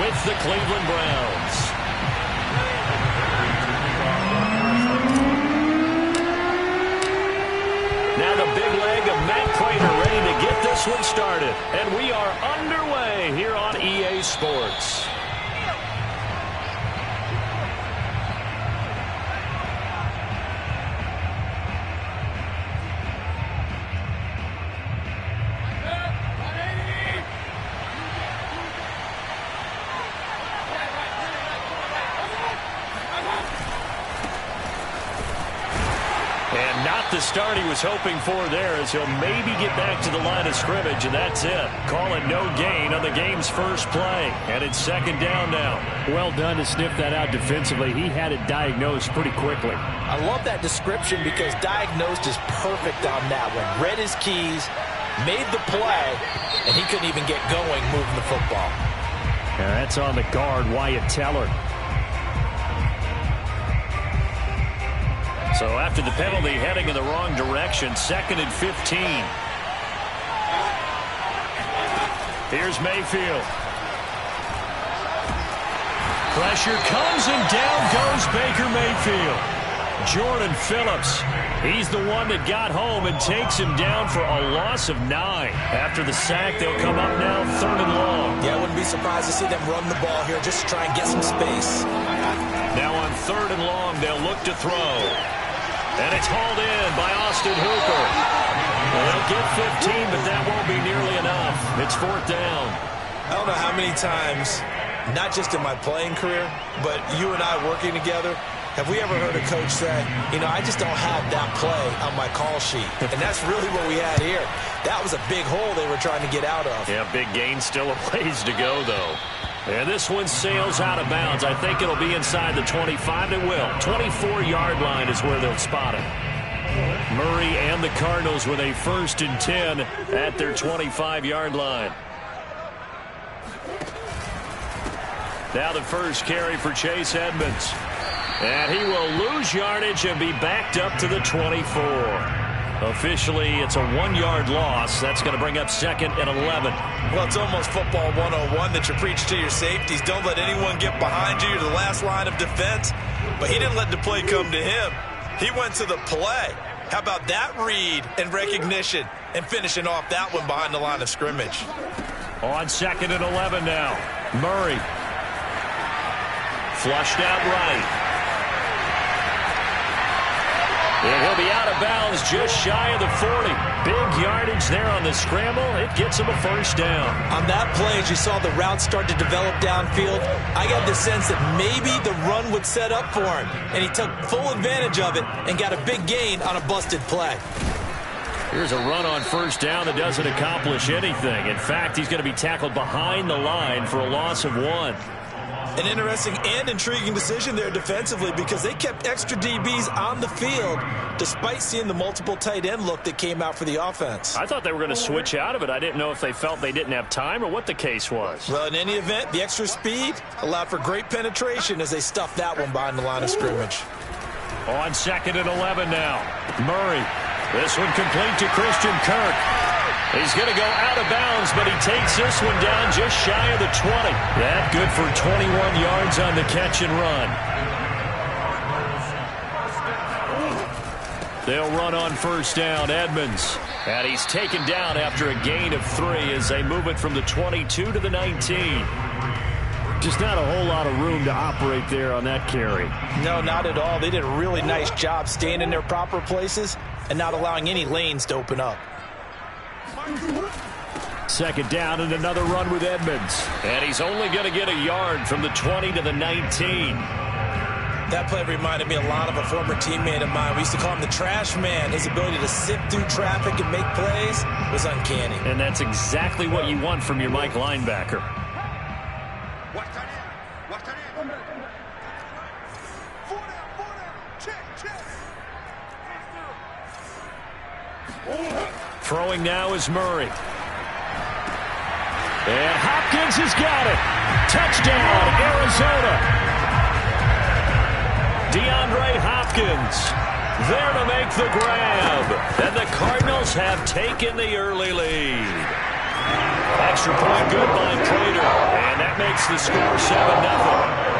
with the Cleveland Browns. Now the big leg of Matt Prater ready to get this one started. And we are underway here on EA Sports. The start he was hoping for there, as he'll maybe get back to the line of scrimmage, and that's it. Call it no gain on the game's first play, and it's second down now. Well done to sniff that out defensively. He had it diagnosed pretty quickly. I love that description because diagnosed is perfect on that one. Read his keys, made the play, and he couldn't even get going moving the football. And that's on the guard, Wyatt Teller. So after the penalty, heading in the wrong direction, 2nd and 15. Here's Mayfield. Pressure comes and down goes Baker Mayfield. Jordan Phillips, he's the one that got home and takes him down for a loss of 9. After the sack, they'll come up now 3rd and long. Yeah, I wouldn't be surprised to see them run the ball here just to try and get some space. Now on 3rd and long, they'll look to throw. And it's hauled in by Austin Hooper. They'll get 15, but that won't be nearly enough. It's 4th down. I don't know how many times, not just in my playing career, but you and I working together, have we ever heard a coach say, you know, I just don't have that play on my call sheet. And that's really what we had here. That was a big hole they were trying to get out of. Yeah, big gain, still a ways to go, though. And this one sails out of bounds. I think it'll be inside the 25. It will. 24-yard line is where they'll spot it. Murray and the Cardinals with a 1st and 10 at their 25-yard line. Now the first carry for Chase Edmonds. And he will lose yardage and be backed up to the 24. Officially, it's a 1-yard loss. That's going to bring up 2nd and 11. Well, it's almost football 101 that you preach to your safeties. Don't let anyone get behind you. You're the last line of defense. But he didn't let the play come to him. He went to the play. How about that read and recognition and finishing off that one behind the line of scrimmage? On 2nd and 11 now. Murray. Flushed out right. And he'll be out of bounds just shy of the 40. Big yardage there on the scramble. It gets him a 1st down. On that play, as you saw the route start to develop downfield, I got the sense that maybe the run would set up for him. And he took full advantage of it and got a big gain on a busted play. Here's a run on 1st down that doesn't accomplish anything. In fact, he's going to be tackled behind the line for a loss of 1. An interesting and intriguing decision there defensively because they kept extra DBs on the field despite seeing the multiple tight end look that came out for the offense. I thought they were going to switch out of it. I didn't know if they felt they didn't have time or what the case was. Well, in any event, the extra speed allowed for great penetration as they stuffed that one behind the line of scrimmage. On 2nd and 11 now. Murray. This one complete to Christian Kirk. He's going to go out of bounds, but he takes this one down just shy of the 20. That good for 21 yards on the catch and run. They'll run on 1st down, Edmonds. And he's taken down after a gain of 3 as they move it from the 22 to the 19. Just not a whole lot of room to operate there on that carry. No, not at all. They did a really nice job staying in their proper places and not allowing any lanes to open up. 2nd down and another run with Edmonds. And he's only going to get a yard from the 20 to the 19. That play reminded me a lot of a former teammate of mine. We used to call him the trash man. His ability to sift through traffic and make plays was uncanny. And that's exactly what you want from your Mike linebacker. Throwing now is Murray. And Hopkins has got it. Touchdown, Arizona. DeAndre Hopkins there to make the grab. And the Cardinals have taken the early lead. Extra point good by Prater. And that makes the score 7-0.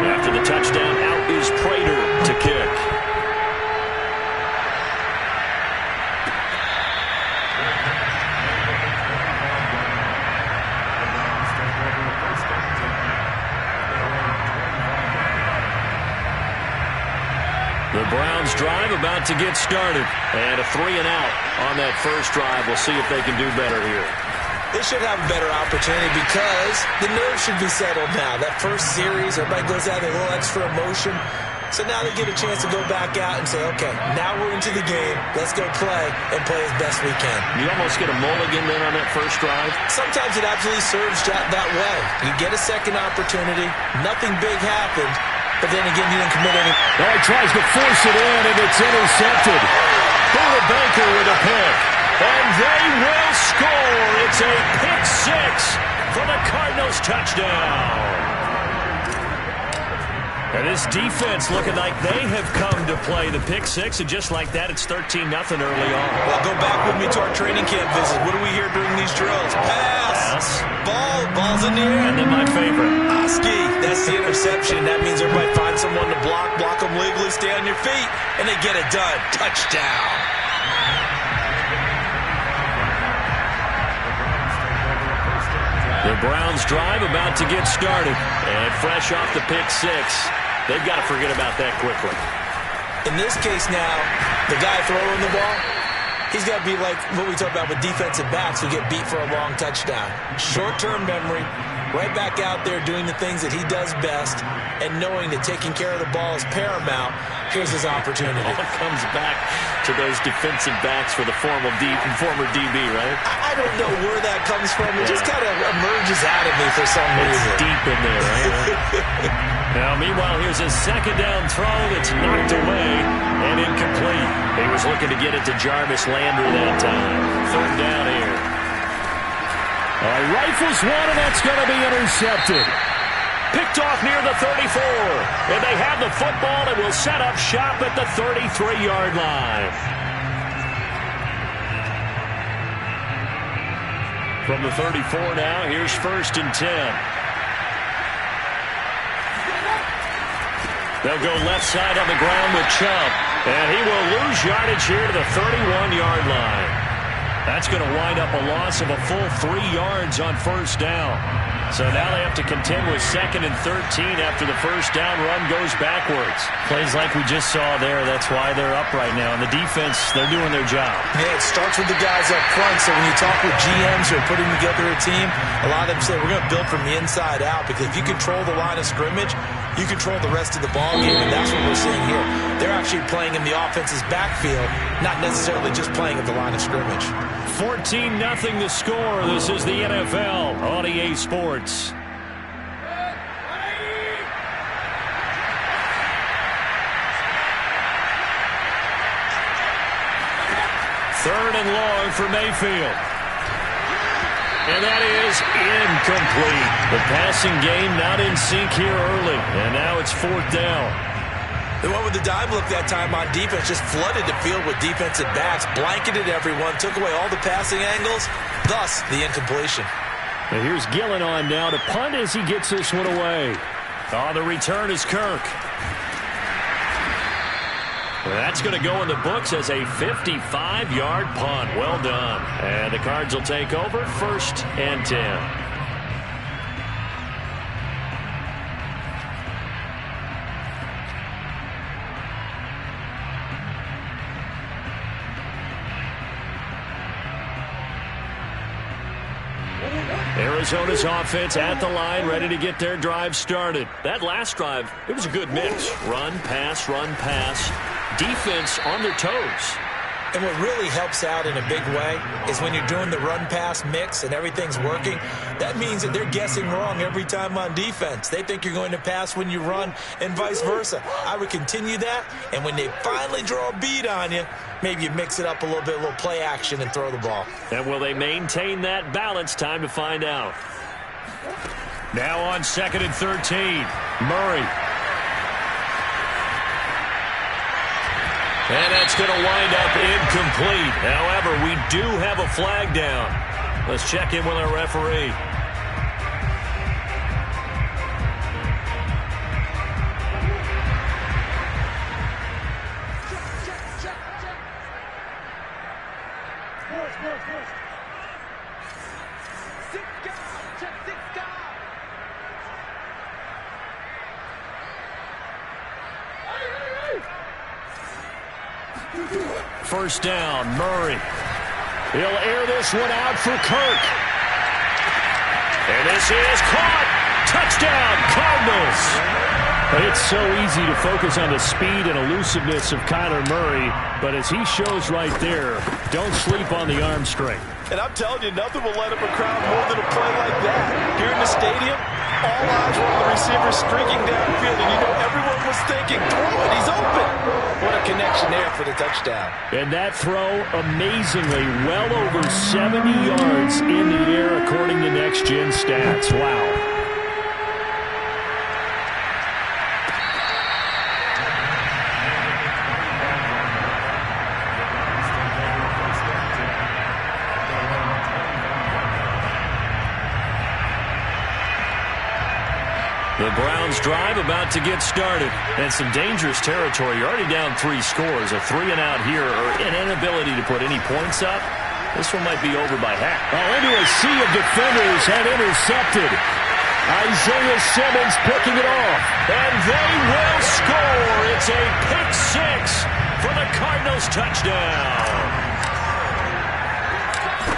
After the touchdown, out is Prater to kick. The Browns drive about to get started. And a 3-and-out on that first drive. We'll see if they can do better here. They should have a better opportunity because the nerves should be settled now. That first series, everybody goes out with a little extra emotion. So now they get a chance to go back out and say, okay, now we're into the game. Let's go play and play as best we can. You almost get a mulligan then on that first drive? Sometimes it absolutely serves that way. You get a second opportunity. Nothing big happened. But then again, you didn't commit any. Oh, he tries to force it in, and it's intercepted. Buda Baker with a pick. And they will score. It's a pick six for the Cardinals touchdown. And this defense looking like they have come to play the pick six, and just like that, it's 13-0 early on. Well, go back with me to our training camp visit. What do we hear during these drills? Pass. Ball's in the air. And then my favorite. Oski, that's the interception. That means everybody finds someone to block them legally, stay on your feet, and they get it done. Touchdown. The Browns drive about to get started. And fresh off the pick six, they've got to forget about that quickly. In this case now, the guy throwing the ball, he's got to be like what we talk about with defensive backs who get beat for a long touchdown. Short-term memory, right back out there doing the things that he does best, and knowing that taking care of the ball is paramount. Here's his opportunity. All comes back to those defensive backs for the former DB, right? I don't know where that comes from. It just kind of emerges out of me for some reason. It's deep in there, right? Now, meanwhile, here's a second down throw that's knocked away and incomplete. He was looking to get it to Jarvis Landry that time. Third down here. Rifles one, and that's going to be intercepted. Picked off near the 34. And they have the football and will set up shop at the 33-yard line. From the 34 now, here's 1st and 10. They'll go left side on the ground with Chubb. And he will lose yardage here to the 31-yard line. That's going to wind up a loss of a full 3 yards on first down. So now they have to contend with 2nd and 13 after the first down run goes backwards. Plays like we just saw there. That's why they're up right now. And the defense, they're doing their job. Yeah, it starts with the guys up front. So when you talk with GMs who are putting together a team, a lot of them say we're going to build from the inside out, because if you control the line of scrimmage, you control the rest of the ball game, and that's what we're seeing here. They're actually playing in the offense's backfield, not necessarily just playing at the line of scrimmage. 14-0 the score. This is the NFL on EA Sports. Third and long for Mayfield. And that is incomplete. The passing game not in sync here early. And now it's 4th down. They went with the dime look that time on defense, just flooded the field with defensive backs, blanketed everyone, took away all the passing angles, thus the incompletion. And here's Gillen on now to punt as he gets this one away. Oh, the return is Kirk. Well, that's going to go in the books as a 55-yard punt. Well done. And the Cards will take over 1st and 10. Arizona's offense at the line, ready to get their drive started. That last drive, it was a good mix. Run, pass, run, pass. Defense on their toes. And what really helps out in a big way is when you're doing the run-pass mix and everything's working, that means that they're guessing wrong every time on defense. They think you're going to pass when you run and vice versa. I would continue that, and when they finally draw a beat on you, maybe you mix it up a little bit, a little play action, and throw the ball. And will they maintain that balance? Time to find out. Now on 2nd and 13, Murray. And that's going to wind up incomplete. However, we do have a flag down. Let's check in with our referee. First down, Murray. He'll air this one out for Kirk. And this is caught. Touchdown, Cardinals. It's so easy to focus on the speed and elusiveness of Kyler Murray, but as he shows right there, don't sleep on the arm strength. And I'm telling you, nothing will let up a crowd more than a play like that. Here in the stadium, all eyes were on the receiver streaking downfield, and you know everyone was thinking, throw it, he's open. What a connection there for the touchdown. And that throw, amazingly, well over 70 yards in the air, according to Next Gen Stats. Wow. The Browns drive about to get started. And some dangerous territory. You're already down 3 scores. A 3-and-out here or an inability to put any points up. This one might be over by half. Oh, into a sea of defenders and intercepted. Isaiah Simmons picking it off. And they will score. It's a pick 6 for the Cardinals touchdown.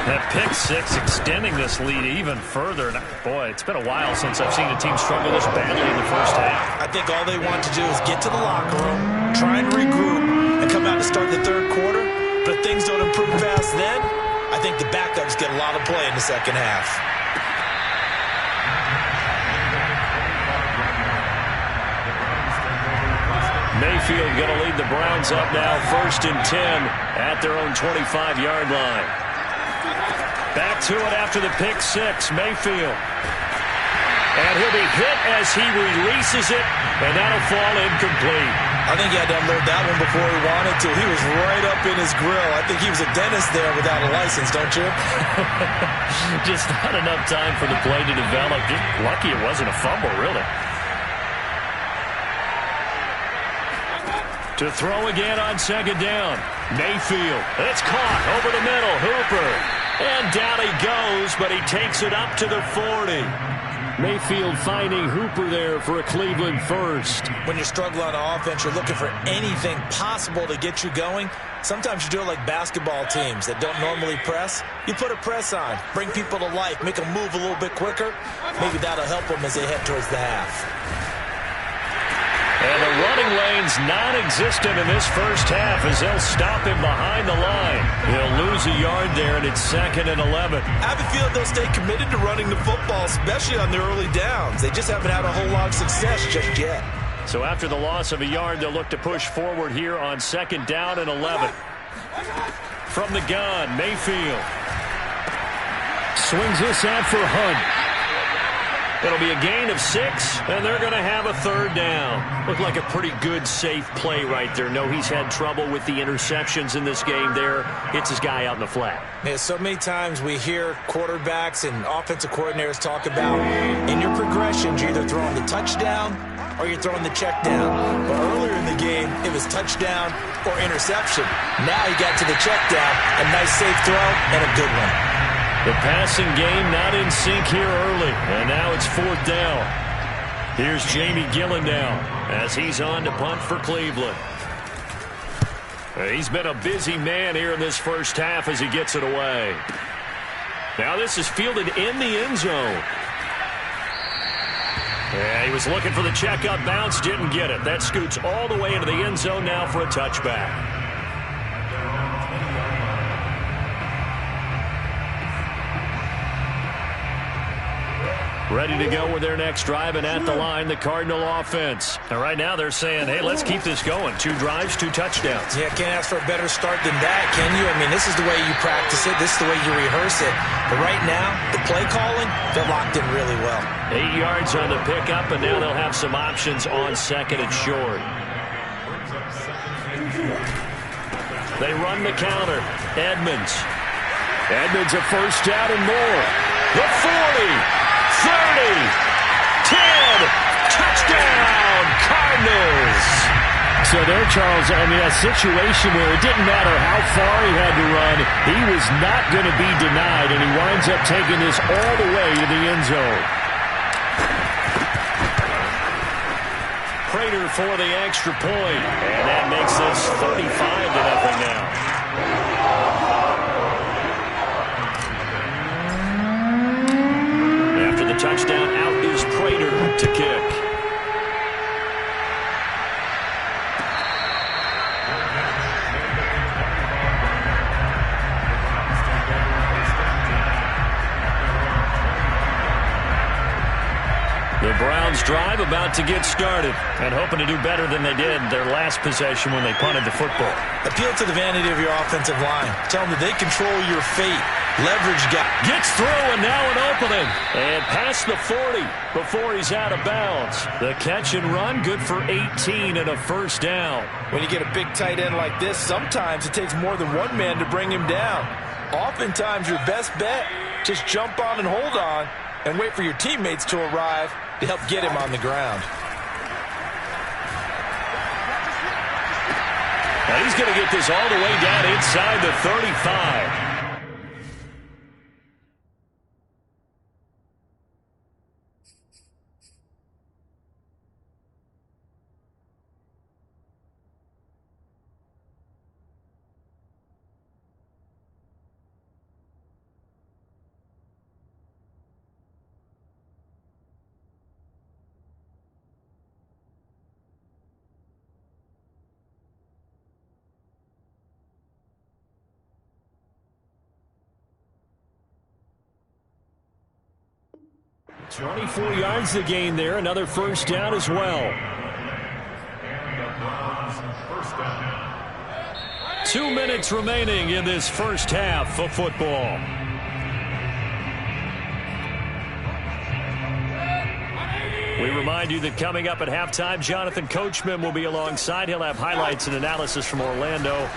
That pick 6 extending this lead even further. And boy, it's been a while since I've seen a team struggle this badly in the first half. I think all they want to do is get to the locker room, try and regroup, and come out to start the third quarter. But if things don't improve fast then, I think the backups get a lot of play in the second half. Mayfield going to lead the Browns up now, 1st and 10 at their own 25-yard line. Back to it after the pick 6, Mayfield. And he'll be hit as he releases it, and that'll fall incomplete. I think he had to unload that one before he wanted to. He was right up in his grill. I think he was a dentist there without a license, don't you? Just not enough time for the play to develop. Just lucky it wasn't a fumble, really. To throw again on 2nd down. Mayfield. It's caught over the middle. Hooper. And down he goes, but he takes it up to the 40. Mayfield finding Hooper there for a Cleveland first. When you're struggling on offense, you're looking for anything possible to get you going. Sometimes you do it like basketball teams that don't normally press. You put a press on, bring people to life, make them move a little bit quicker. Maybe that'll help them as they head towards the half. And the running lane's non-existent in this first half as they'll stop him behind the line. He'll lose a yard there, and it's 2nd and 11. I have a feeling they'll stay committed to running the football, especially on their early downs. They just haven't had a whole lot of success just yet. So after the loss of a yard, they'll look to push forward here on 2nd down and 11. From the gun, Mayfield. Swings this out for Hunt. It'll be a gain of 6, and they're going to have a 3rd down. Looked like a pretty good, safe play right there. No, he's had trouble with the interceptions in this game there. Hits his guy out in the flat. Yeah, so many times we hear quarterbacks and offensive coordinators talk about in your progressions, you're either throwing the touchdown or you're throwing the check down. But earlier in the game, it was touchdown or interception. Now he got to the check down, a nice safe throw, and a good one. The passing game not in sync here early, and now it's 4th down. Here's Jamie Gillen now as he's on to punt for Cleveland. He's been a busy man here in this first half as he gets it away. Now this is fielded in the end zone. Yeah, he was looking for the checkup bounce, didn't get it. That scoots all the way into the end zone now for a touchback. Ready to go with their next drive, and at the line, the Cardinal offense. And right now they're saying, hey, let's keep this going. 2 drives, 2 touchdowns. Yeah, can't ask for a better start than that, can you? I mean, this is the way you practice it. This is the way you rehearse it. But right now, the play calling, they're locked in really well. 8 yards on the pickup, and now they'll have some options on 2nd and short. They run the counter. Edmonds. Edmonds a first down and more. The 40, 30, 10, touchdown, Cardinals. So there, Charles, I mean, a situation where it didn't matter how far he had to run, he was not going to be denied, and he winds up taking this all the way to the end zone. Prater for the extra point, and that makes this 35-0 now. After the touchdown, out is Prater to kick. The Browns drive about to get started and hoping to do better than they did their last possession when they punted the football. Appeal to the vanity of your offensive line. Tell them that they control your fate. Leverage guy. Gets through and now an opening. And past the 40 before he's out of bounds. The catch and run good for 18 and a first down. When you get a big tight end like this, sometimes it takes more than one man to bring him down. Oftentimes your best bet, just jump on and hold on and wait for your teammates to arrive to help get him on the ground. And he's going to get this all the way down inside the 35. .24 yards to gain there. Another first down as well. 2 minutes remaining in this first half of football. We remind you that coming up at halftime, Jonathan Coachman will be alongside. He'll have highlights and analysis from Orlando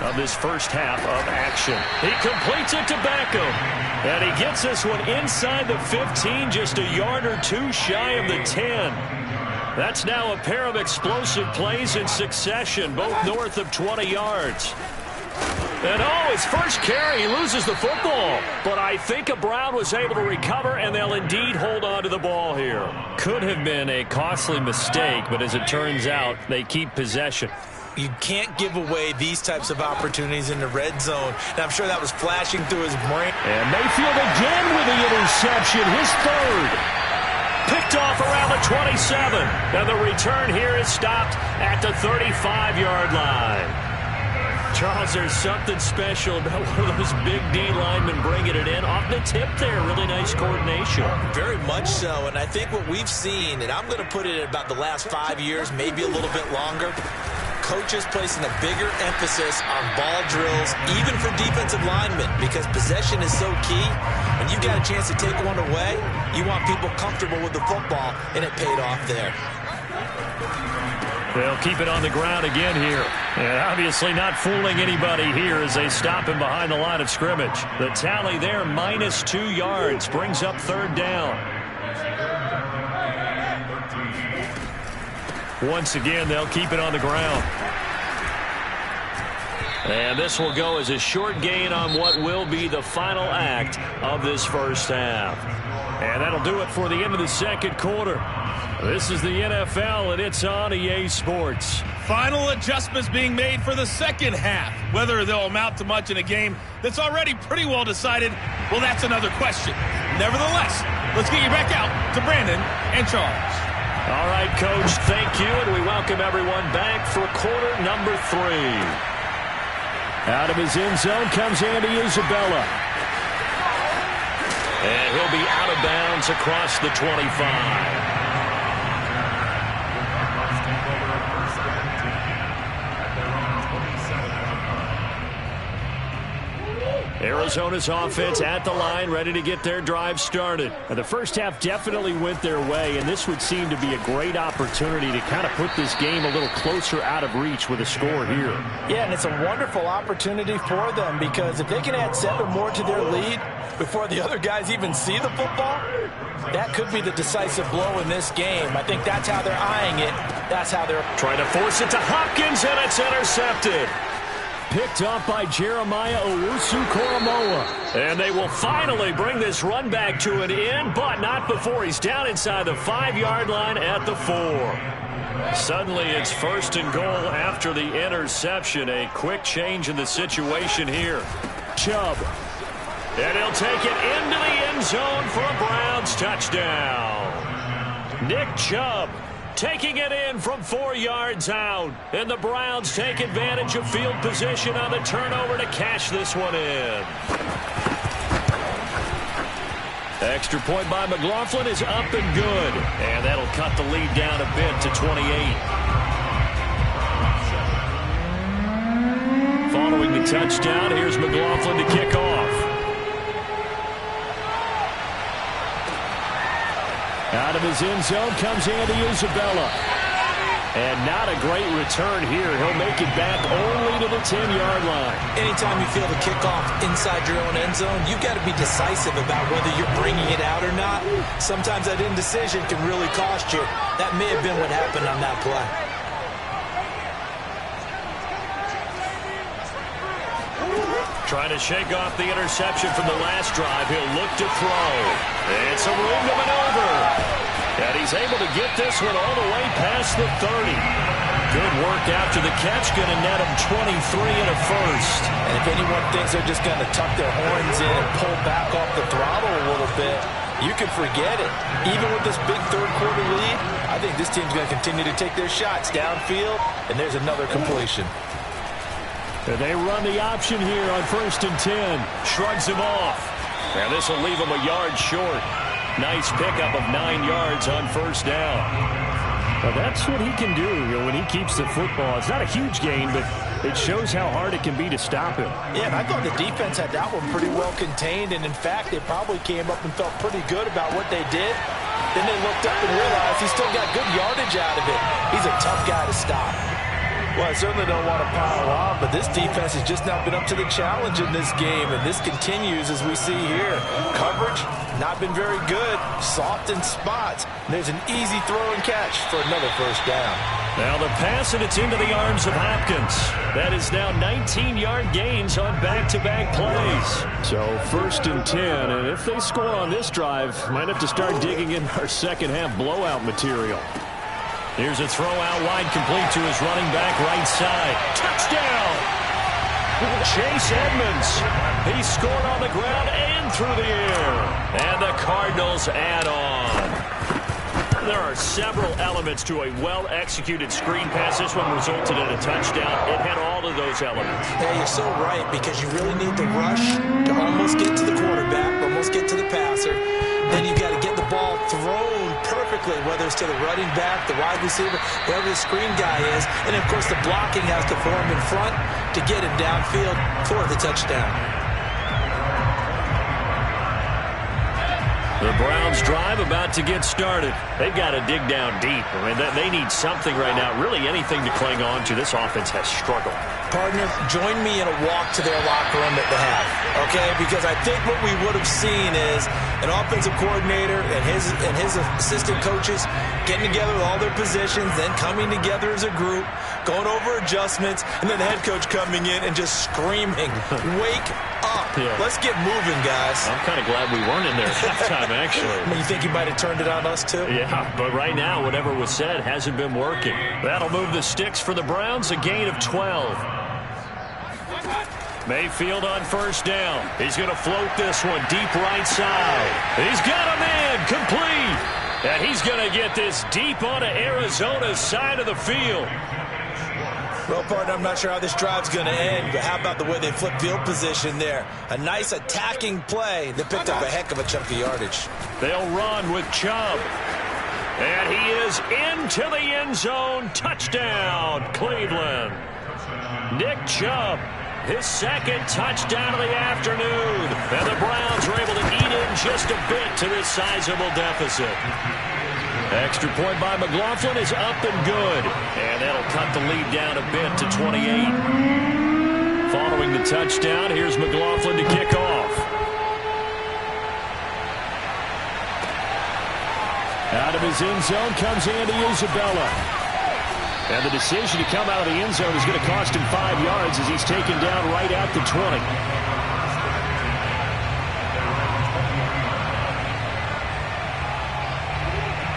of this first half of action. He completes it to Beckham. And he gets this one inside the 15, just a yard or two shy of the 10. That's now a pair of explosive plays in succession, both north of 20 yards. And his first carry, he loses the football. But I think Brown was able to recover, and they'll indeed hold on to the ball here. Could have been a costly mistake, but as it turns out, they keep possession. You can't give away these types of opportunities in the red zone. And I'm sure that was flashing through his brain. And Mayfield again with the interception, his third. Picked off around the 27. And the return here is stopped at the 35-yard line. Charles, there's something special about one of those big D linemen bringing it in. Off the tip there, really nice coordination. Very much so, and I think what we've seen, and I'm going to put it at about the last 5 years, maybe a little bit longer, coaches placing a bigger emphasis on ball drills, even for defensive linemen, because possession is so key. When you've got a chance to take one away, you want people comfortable with the football, and it paid off there. They'll keep it on the ground again here. And obviously not fooling anybody here as they stop him behind the line of scrimmage. The tally there, -2 yards, brings up third down. Once again, they'll keep it on the ground. And this will go as a short gain on what will be the final act of this first half. And that'll do it for the end of the second quarter. This is the NFL, and it's on EA Sports. Final adjustments being made for the second half. Whether they'll amount to much in a game that's already pretty well decided, well, that's another question. Nevertheless, let's get you back out to Brandon and Charles. All right, Coach, thank you, and we welcome everyone back for quarter number 3. Out of his end zone comes Andy Isabella. And he'll be out of bounds across the 25. Arizona's offense at the line, ready to get their drive started. And the first half definitely went their way, and this would seem to be a great opportunity to kind of put this game a little closer out of reach with a score here. Yeah, and it's a wonderful opportunity for them, because if they can add 7 more to their lead before the other guys even see the football, that could be the decisive blow in this game. I think that's how they're eyeing it. That's how they're trying to force it to Hopkins, and it's intercepted. Picked up by Jeremiah Owusu-Koramoah. And they will finally bring this run back to an end, but not before he's down inside the 5-yard line at the 4. Suddenly it's 1st and goal after the interception. A quick change in the situation here. Chubb. And he'll take it into the end zone for a Browns touchdown. Nick Chubb taking it in from 4 yards out. And the Browns take advantage of field position on the turnover to cash this one in. Extra point by McLaughlin is up and good. And that'll cut the lead down a bit to 28. Following the touchdown, here's McLaughlin to kick off. Out of his end zone comes Andy Isabella. And not a great return here. He'll make it back only to the 10-yard line. Anytime you feel the kickoff inside your own end zone, you've got to be decisive about whether you're bringing it out or not. Sometimes that indecision can really cost you. That may have been what happened on that play. Trying to shake off the interception from the last drive. He'll look to throw. And some room to maneuver. And he's able to get this one all the way past the 30. Good work after the catch. Going to net him 23 and a first. And if anyone thinks they're just going to tuck their horns in and pull back off the throttle a little bit, you can forget it. Even with this big third-quarter lead, I think this team's going to continue to take their shots downfield, and there's another completion. And they run the option here on 1st and 10. Shrugs him off. And this will leave him a yard short. Nice pickup of 9 yards on 1st down. Well, that's what he can do, when he keeps the football. It's not a huge gain, but it shows how hard it can be to stop him. Yeah, and I thought the defense had that one pretty well contained, and in fact, they probably came up and felt pretty good about what they did. Then they looked up and realized he still got good yardage out of it. He's a tough guy to stop. Well, I certainly don't want to pile on, but this defense has just not been up to the challenge in this game, and this continues as we see here. Coverage, not been very good. Soft in spots. And there's an easy throw and catch for another 1st down. Now the pass, and it's into the arms of Hopkins. That is now 19-yard gains on back-to-back plays. So 1st and 10, and if they score on this drive, might have to start digging in our second-half blowout material. Here's a throw out wide, complete to his running back right side. Touchdown! Chase Edmonds. He scored on the ground and through the air. And the Cardinals add on. There are several elements to a well-executed screen pass. This one resulted in a touchdown. It had all of those elements. Yeah, you're so right, because you really need the rush to almost get to the quarterback, almost get to the passer. Then you've got to get the ball thrown perfectly, whether it's to the running back, the wide receiver, whoever the screen guy is. And, of course, the blocking has to form in front to get him downfield for the touchdown. The Browns drive about to get started. They've got to dig down deep. I mean, they need something right now, really anything to cling on to. This offense has struggled. Partner, join me in a walk to their locker room at the half, okay? Because I think what we would have seen is an offensive coordinator and his assistant coaches getting together with all their positions, then coming together as a group, going over adjustments, and then the head coach coming in and just screaming, wake up. Yeah. Let's get moving, guys. I'm kind of glad we weren't in there at halftime, actually. I mean, you think he might have turned it on us, too? Yeah, but right now, whatever was said hasn't been working. That'll move the sticks for the Browns, a gain of 12. Mayfield on 1st down. He's going to float this one deep right side. He's got a man complete. And he's going to get this deep onto Arizona's side of the field. Well, partner, I'm not sure how this drive's going to end, but how about the way they flip field position there? A nice attacking play that picked up a heck of a chunk of yardage. They'll run with Chubb. And he is into the end zone. Touchdown, Cleveland. Nick Chubb his second touchdown of the afternoon. And the Browns are able to eat in just a bit to this sizable deficit. Extra point by McLaughlin is up and good. And that'll cut the lead down a bit to 28. Following the touchdown, here's McLaughlin to kick off. Out of his end zone comes Andy Isabella. And the decision to come out of the end zone is going to cost him 5 yards as he's taken down right at the 20.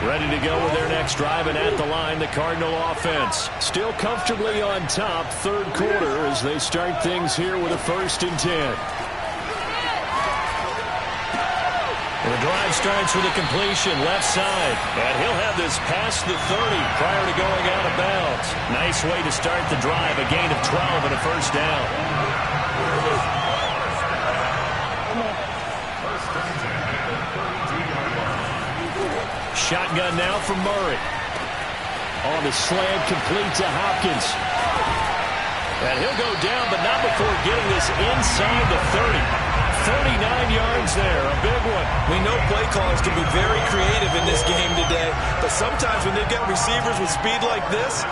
Ready to go with their next drive, and at the line, the Cardinal offense. Still comfortably on top, third quarter, as they start things here with a 1st and 10. The drive starts with a completion left side, and he'll have this past the 30 prior to going out of bounds. Nice way to start the drive, a gain of 12 and a 1st down. Shotgun now from Murray. On the slant, complete to Hopkins. And he'll go down, but not before getting this inside the 30. 39 yards there, a big one. We know play callers can be very creative in this game today, but sometimes when they've got receivers with speed like this,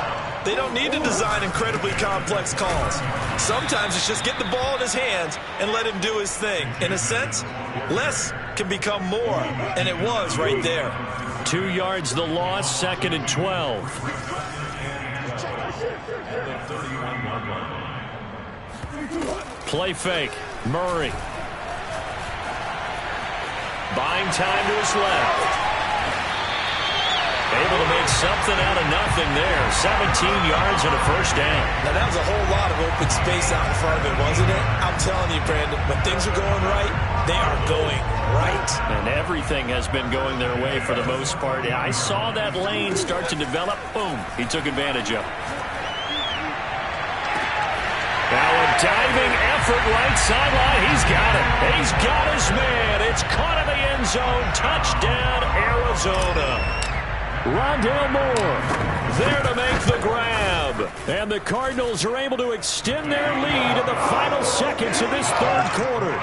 they don't need to design incredibly complex calls. Sometimes it's just get the ball in his hands and let him do his thing. In a sense, less can become more, and it was right there. 2 yards the loss, 2nd and 12. Play fake, Murray. Buying time to his left. Able to make something out of nothing there. 17 yards and a 1st down. Now, that was a whole lot of open space out in front of it, wasn't it? I'm telling you, Brandon, when things are going right, they are going right. And everything has been going their way for the most part. I saw that lane start to develop. Boom. He took advantage of it. Now a diving effort right sideline. He's got it. He's got his man. It's caught in the end zone. Touchdown, Arizona. Rondale Moore there to make the grab. And the Cardinals are able to extend their lead in the final seconds of this third quarter.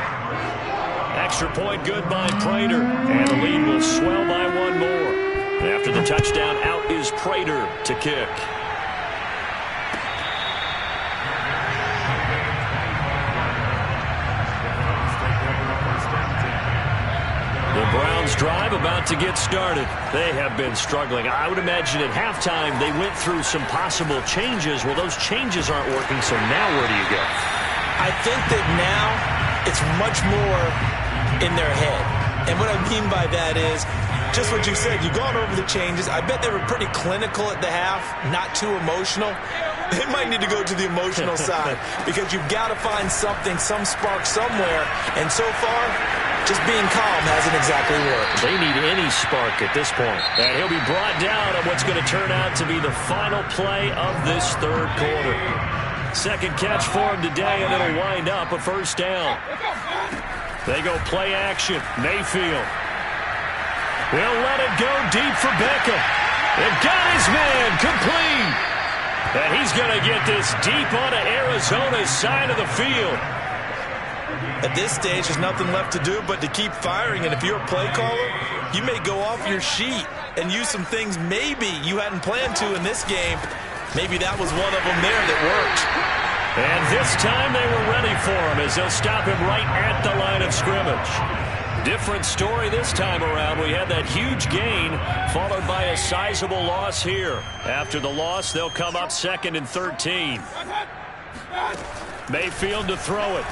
Extra point good by Prater. And the lead will swell by 1 more. After the touchdown, out is Prater to kick. The Browns drive about to get started. They have been struggling. I would imagine at halftime they went through some possible changes. Well, those changes aren't working, so now where do you go? I think that now it's much more in their head. And what I mean by that is just what you said. You've gone over the changes. I bet they were pretty clinical at the half, not too emotional. They might need to go to the emotional side because you've got to find something, some spark somewhere. And so far, just being calm hasn't exactly worked. They need any spark at this point. And he'll be brought down on what's going to turn out to be the final play of this third quarter. Second catch for him today, and it'll wind up a 1st down. They go play action. Mayfield will let it go deep for Beckham. It got his man complete. And he's going to get this deep onto Arizona's side of the field. At this stage, there's nothing left to do but to keep firing. And if you're a play caller, you may go off your sheet and use some things maybe you hadn't planned to in this game. Maybe that was one of them there that worked. And this time they were ready for him as they'll stop him right at the line of scrimmage. Different story this time around. We had that huge gain followed by a sizable loss here. After the loss, they'll come up 2nd and 13. Mayfield to throw it.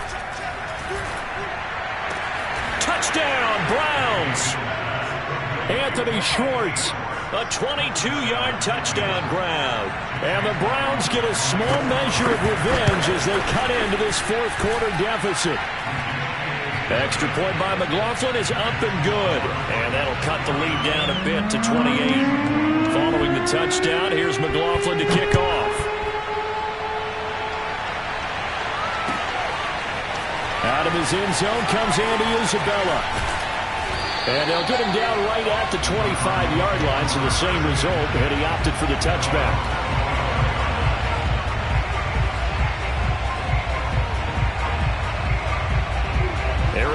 Touchdown, Browns. Anthony Schwartz, a 22-yard touchdown grab. And the Browns get a small measure of revenge as they cut into this fourth quarter deficit. Extra point by McLaughlin is up and good. And that'll cut the lead down a bit to 28. Following the touchdown, here's McLaughlin to kick off. Out of his end zone comes Andy Isabella. And they'll get him down right at the 25-yard line, so the same result, and he opted for the touchback.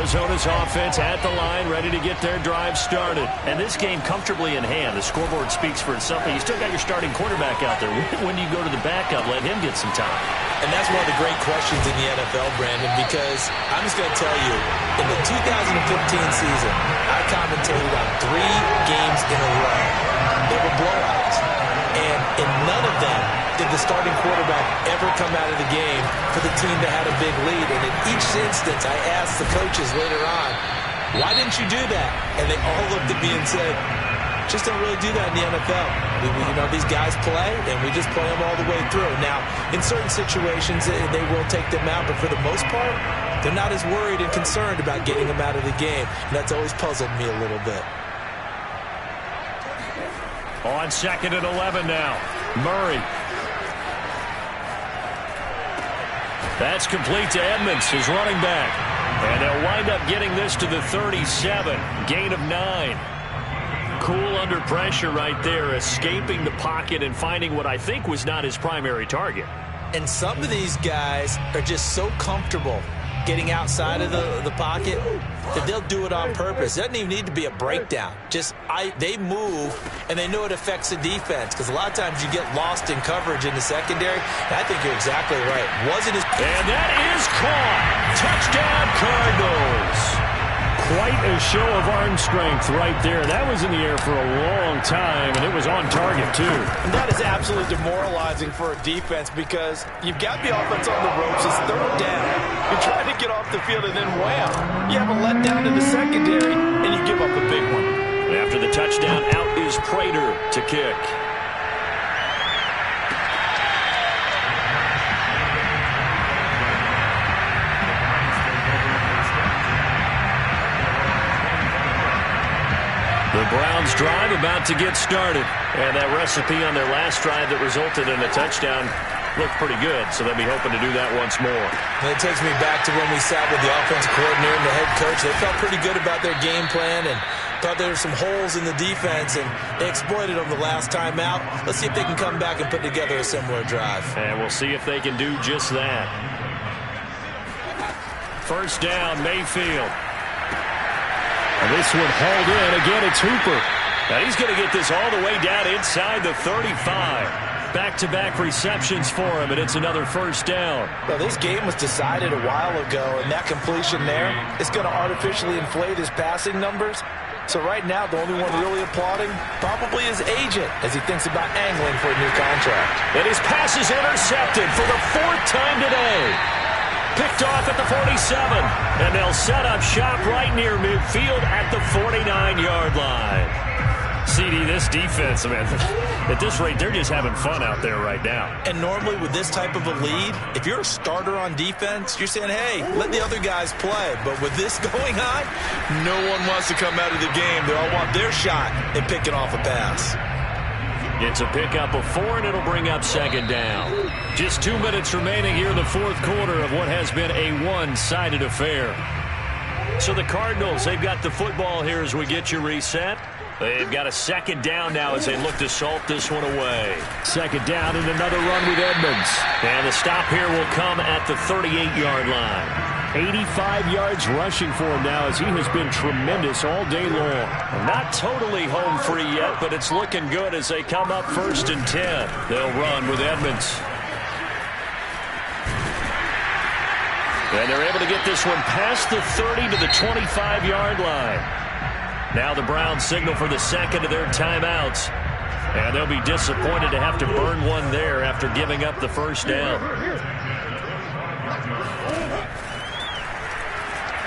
Arizona's offense at the line, ready to get their drive started. And this game comfortably in hand. The scoreboard speaks for itself. You still got your starting quarterback out there. When do you go to the backup, let him get some time? And that's one of the great questions in the NFL, Brandon, because I'm just going to tell you, in the 2015 season, I commentated on 3 games in a row. They were blowouts. And in none of them did the starting quarterback ever come out of the game for the team that had a big lead. And in each instance, I asked the coaches later on, why didn't you do that? And they all looked at me and said, just don't really do that in the NFL. These guys play, and we just play them all the way through. Now, in certain situations, they will take them out, but for the most part, they're not as worried and concerned about getting them out of the game. And that's always puzzled me a little bit. On 2nd and 11 now. Murray. That's complete to Edmonds, his running back. And they'll wind up getting this to the 37. Gain of 9. Cool under pressure right there, escaping the pocket and finding what I think was not his primary target. And some of these guys are just so comfortable getting outside of the pocket that they'll do it on purpose. It doesn't even need to be a breakdown. They move, and they know it affects the defense, because a lot of times you get lost in coverage in the secondary. And I think you're exactly right. And that is caught. Touchdown, Cardinals. Quite a show of arm strength right there. That was in the air for a long time, and it was on target, too. And that is absolutely demoralizing for a defense, because you've got the offense on the ropes. It's 3rd down. You're trying to get off the field, and then wham, you have a letdown in the secondary, and you give up a big one. After the touchdown, out is Prater to kick. The Browns drive about to get started. And that recipe on their last drive that resulted in a touchdown looked pretty good, so they'll be hoping to do that once more. And it takes me back to when we sat with the offensive coordinator and the head coach. They felt pretty good about their game plan and thought there were some holes in the defense, and they exploited them the last time out. Let's see if they can come back and put together a similar drive. And we'll see if they can do just that. 1st down, Mayfield. And this one hauled in. Again, it's Hooper. Now he's going to get this all the way down inside the 35. Back-to-back receptions for him, and it's another 1st down. Well, this game was decided a while ago, and that completion there is going to artificially inflate his passing numbers. So right now, the only one really applauding probably his agent as he thinks about angling for a new contract. And his pass is intercepted for the 4th time today. Picked off at the 47, and they'll set up shop right near midfield at the 49-yard line. CD, this defense, man, at this rate, they're just having fun out there right now. And normally with this type of a lead, if you're a starter on defense, you're saying, hey, let the other guys play. But with this going on, no one wants to come out of the game. They all want their shot at picking off a pass. It's a pickup of 4, and it'll bring up 2nd down. Just 2 minutes remaining here in the 4th quarter of what has been a one-sided affair. So the Cardinals, they've got the football here as we get you reset. They've got a 2nd down now as they look to salt this one away. 2nd down and another run with Edmonds. And the stop here will come at the 38-yard line. 85 yards rushing for him now as he has been tremendous all day long. Not totally home free yet, but it's looking good as they come up 1st and 10. They'll run with Edmonds. And they're able to get this one past the 30 to the 25-yard line. Now the Browns signal for the 2nd of their timeouts. And they'll be disappointed to have to burn one there after giving up the 1st down.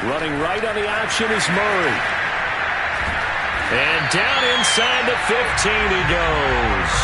Running right on the option is Murray. And down inside the 15 he goes.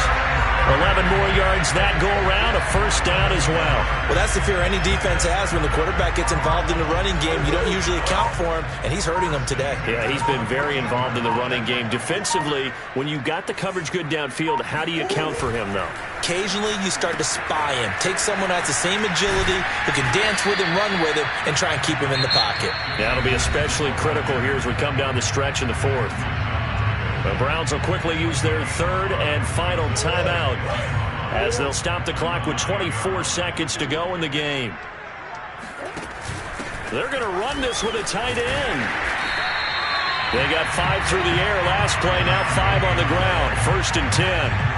11 more yards that go around, a 1st down as well. Well, that's the fear any defense has when the quarterback gets involved in the running game. You don't usually account for him, and he's hurting them today. Yeah, he's been very involved in the running game. Defensively, when you got the coverage good downfield, how do you account for him, though? Occasionally, you start to spy him. Take someone who has the same agility, who can dance with him, run with him, and try and keep him in the pocket. That'll be especially critical here as we come down the stretch in the 4th. The Browns will quickly use their 3rd and final timeout as they'll stop the clock with 24 seconds to go in the game. They're going to run this with a tight end. They got 5 through the air last play, now 5 on the ground. 1st and 10.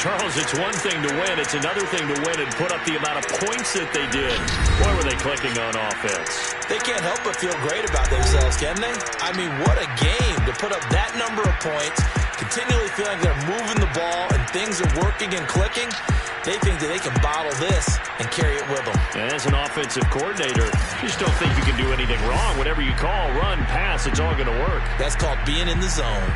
Charles, it's one thing to win. It's another thing to win and put up the amount of points that they did. Boy, were they clicking on offense. They can't help but feel great about themselves, can they? I mean, what a game to put up that number of points, continually feeling they're moving the ball and things are working and clicking. They think that they can bottle this and carry it with them. And as an offensive coordinator, you just don't think you can do anything wrong. Whatever you call, run, pass, it's all going to work. That's called being in the zone.